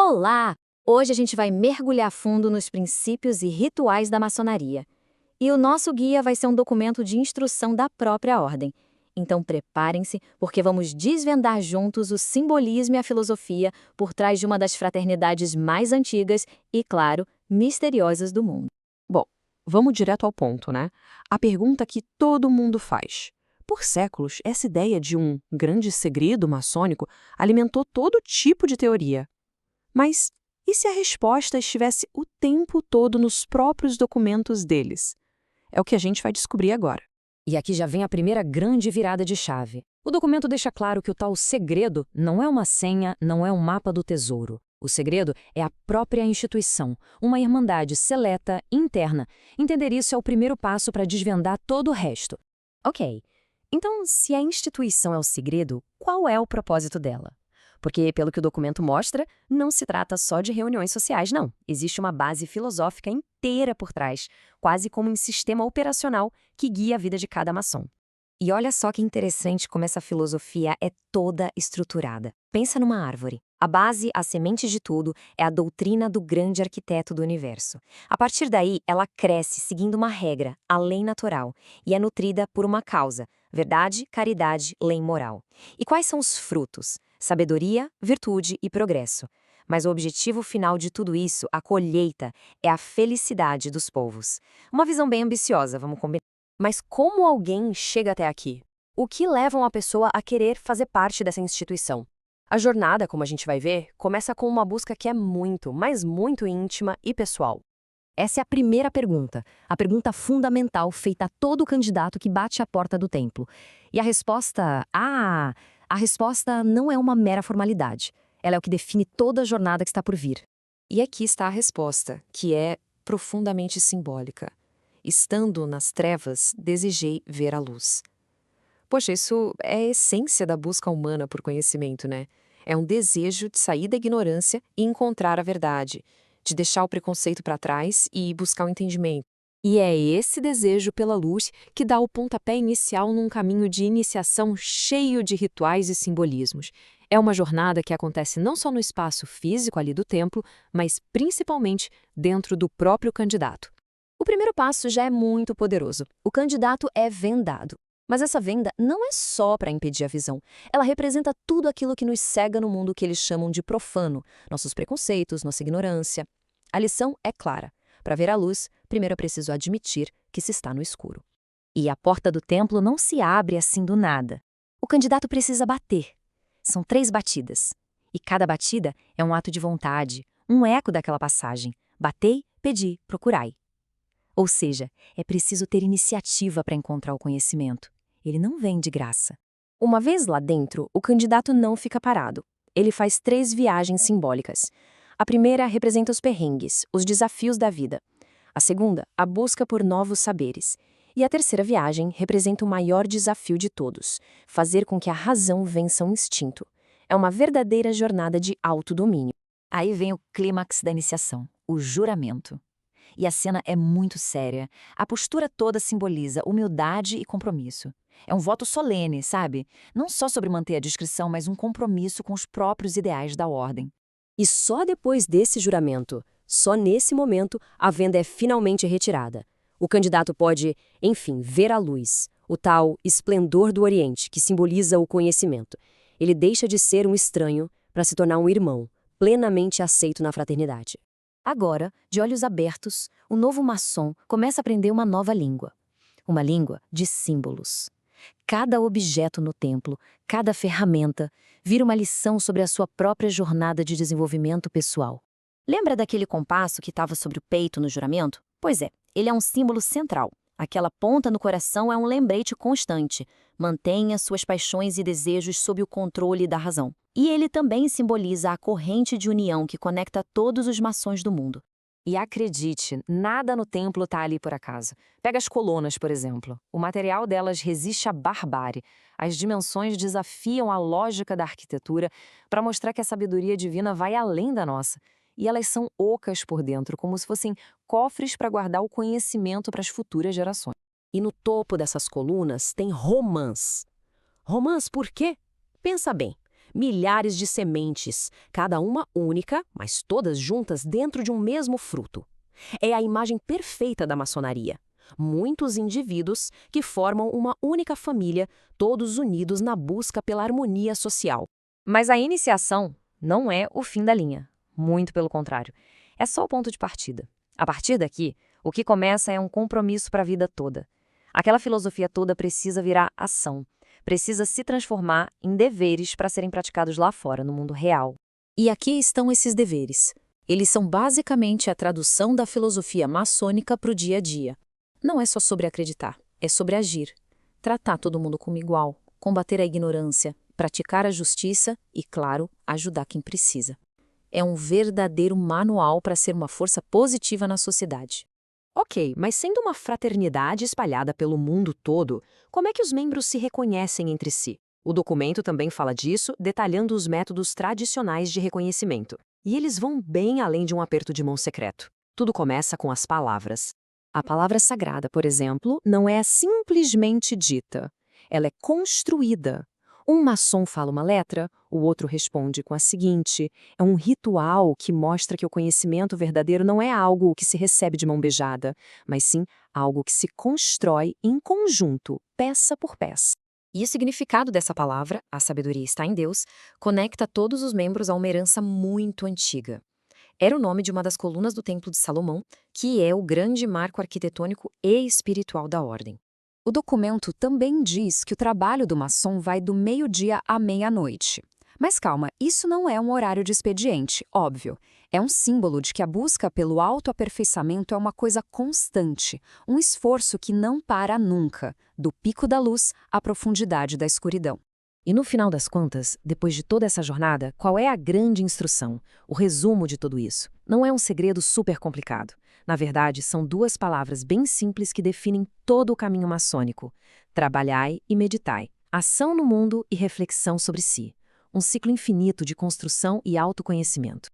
Olá! Hoje a gente vai mergulhar fundo nos princípios e rituais da maçonaria. E o nosso guia vai ser um documento de instrução da própria ordem. Então preparem-se, porque vamos desvendar juntos o simbolismo e a filosofia por trás de uma das fraternidades mais antigas e, claro, misteriosas do mundo. Bom, vamos direto ao ponto, né? A pergunta que todo mundo faz. Por séculos, essa ideia de um grande segredo maçônico alimentou todo tipo de teoria. Mas e se a resposta estivesse o tempo todo nos próprios documentos deles? É o que a gente vai descobrir agora. E aqui já vem a primeira grande virada de chave. O documento deixa claro que o tal segredo não é uma senha, não é um mapa do tesouro. O segredo é a própria instituição, uma irmandade seleta, interna. Entender isso é o primeiro passo para desvendar todo o resto. Ok, então se a instituição é o segredo, qual é o propósito dela? Porque, pelo que o documento mostra, não se trata só de reuniões sociais, não. Existe uma base filosófica inteira por trás, quase como um sistema operacional que guia a vida de cada maçom. E olha só que interessante como essa filosofia é toda estruturada. Pensa numa árvore. A base, a semente de tudo, é a doutrina do grande arquiteto do universo. A partir daí, ela cresce seguindo uma regra, a lei natural, e é nutrida por uma causa, verdade, caridade, lei moral. E quais são os frutos? Sabedoria, virtude e progresso. Mas o objetivo final de tudo isso, a colheita, é a felicidade dos povos. Uma visão bem ambiciosa, vamos combinar. Mas como alguém chega até aqui? O que leva uma pessoa a querer fazer parte dessa instituição? A jornada, como a gente vai ver, começa com uma busca que é muito, mas muito íntima e pessoal. Essa é a primeira pergunta, a pergunta fundamental feita a todo candidato que bate à porta do templo. E a resposta não é uma mera formalidade. Ela é o que define toda a jornada que está por vir. E aqui está a resposta, que é profundamente simbólica. Estando nas trevas, desejei ver a luz. Poxa, isso é a essência da busca humana por conhecimento, né? É um desejo de sair da ignorância e encontrar a verdade, de deixar o preconceito para trás e buscar o entendimento. E é esse desejo pela luz que dá o pontapé inicial num caminho de iniciação cheio de rituais e simbolismos. É uma jornada que acontece não só no espaço físico ali do templo, mas principalmente dentro do próprio candidato. O primeiro passo já é muito poderoso. O candidato é vendado. Mas essa venda não é só para impedir a visão. Ela representa tudo aquilo que nos cega no mundo que eles chamam de profano, nossos preconceitos, nossa ignorância. A lição é clara. Para ver a luz, primeiro é preciso admitir que se está no escuro. E a porta do templo não se abre assim do nada. O candidato precisa bater. São 3 batidas. E cada batida é um ato de vontade, um eco daquela passagem. Batei, pedi, procurai. Ou seja, é preciso ter iniciativa para encontrar o conhecimento. Ele não vem de graça. Uma vez lá dentro, o candidato não fica parado. Ele faz 3 viagens simbólicas. A primeira representa os perrengues, os desafios da vida. A segunda, a busca por novos saberes. E a terceira viagem representa o maior desafio de todos, fazer com que a razão vença o instinto. É uma verdadeira jornada de autodomínio. Aí vem o clímax da iniciação, o juramento. E a cena é muito séria. A postura toda simboliza humildade e compromisso. É um voto solene, sabe? Não só sobre manter a discrição, mas um compromisso com os próprios ideais da ordem. E só depois desse juramento, só nesse momento, a venda é finalmente retirada. O candidato pode, enfim, ver a luz, o tal esplendor do Oriente, que simboliza o conhecimento. Ele deixa de ser um estranho para se tornar um irmão, plenamente aceito na fraternidade. Agora, de olhos abertos, o novo maçom começa a aprender uma nova língua. Uma língua de símbolos. Cada objeto no templo, cada ferramenta, vira uma lição sobre a sua própria jornada de desenvolvimento pessoal. Lembra daquele compasso que estava sobre o peito no juramento? Pois é, ele é um símbolo central. Aquela ponta no coração é um lembrete constante. Mantenha suas paixões e desejos sob o controle da razão. E ele também simboliza a corrente de união que conecta todos os maçons do mundo. E acredite, nada no templo está ali por acaso. Pega as colunas, por exemplo. O material delas resiste à barbárie. As dimensões desafiam a lógica da arquitetura para mostrar que a sabedoria divina vai além da nossa. E elas são ocas por dentro, como se fossem cofres para guardar o conhecimento para as futuras gerações. E no topo dessas colunas tem romãs. Romãs por quê? Pensa bem. milhares de sementes, cada uma única, mas todas juntas dentro de um mesmo fruto. É a imagem perfeita da maçonaria. Muitos indivíduos que formam uma única família, todos unidos na busca pela harmonia social. Mas a iniciação não é o fim da linha. Muito pelo contrário. É só o ponto de partida. A partir daqui, o que começa é um compromisso para a vida toda. Aquela filosofia toda precisa virar ação. Precisa se transformar em deveres para serem praticados lá fora, no mundo real. E aqui estão esses deveres. Eles são basicamente a tradução da filosofia maçônica para o dia a dia. Não é só sobre acreditar, é sobre agir. Tratar todo mundo como igual, combater a ignorância, praticar a justiça e, claro, ajudar quem precisa. É um verdadeiro manual para ser uma força positiva na sociedade. Ok, mas sendo uma fraternidade espalhada pelo mundo todo, como é que os membros se reconhecem entre si? O documento também fala disso, detalhando os métodos tradicionais de reconhecimento. E eles vão bem além de um aperto de mão secreto. Tudo começa com as palavras. A palavra sagrada, por exemplo, não é simplesmente dita. Ela é construída. Um maçom fala uma letra, o outro responde com a seguinte. É um ritual que mostra que o conhecimento verdadeiro não é algo que se recebe de mão beijada, mas sim algo que se constrói em conjunto, peça por peça. E o significado dessa palavra, a sabedoria está em Deus, conecta todos os membros a uma herança muito antiga. Era o nome de uma das colunas do Templo de Salomão, que é o grande marco arquitetônico e espiritual da ordem. O documento também diz que o trabalho do maçom vai do meio-dia à meia-noite. Mas calma, isso não é um horário de expediente, óbvio. É um símbolo de que a busca pelo autoaperfeiçoamento é uma coisa constante, um esforço que não para nunca, do pico da luz à profundidade da escuridão. E no final das contas, depois de toda essa jornada, qual é a grande instrução, o resumo de tudo isso? Não é um segredo super complicado. Na verdade, são duas palavras bem simples que definem todo o caminho maçônico. Trabalhai e meditai. Ação no mundo e reflexão sobre si. Um ciclo infinito de construção e autoconhecimento.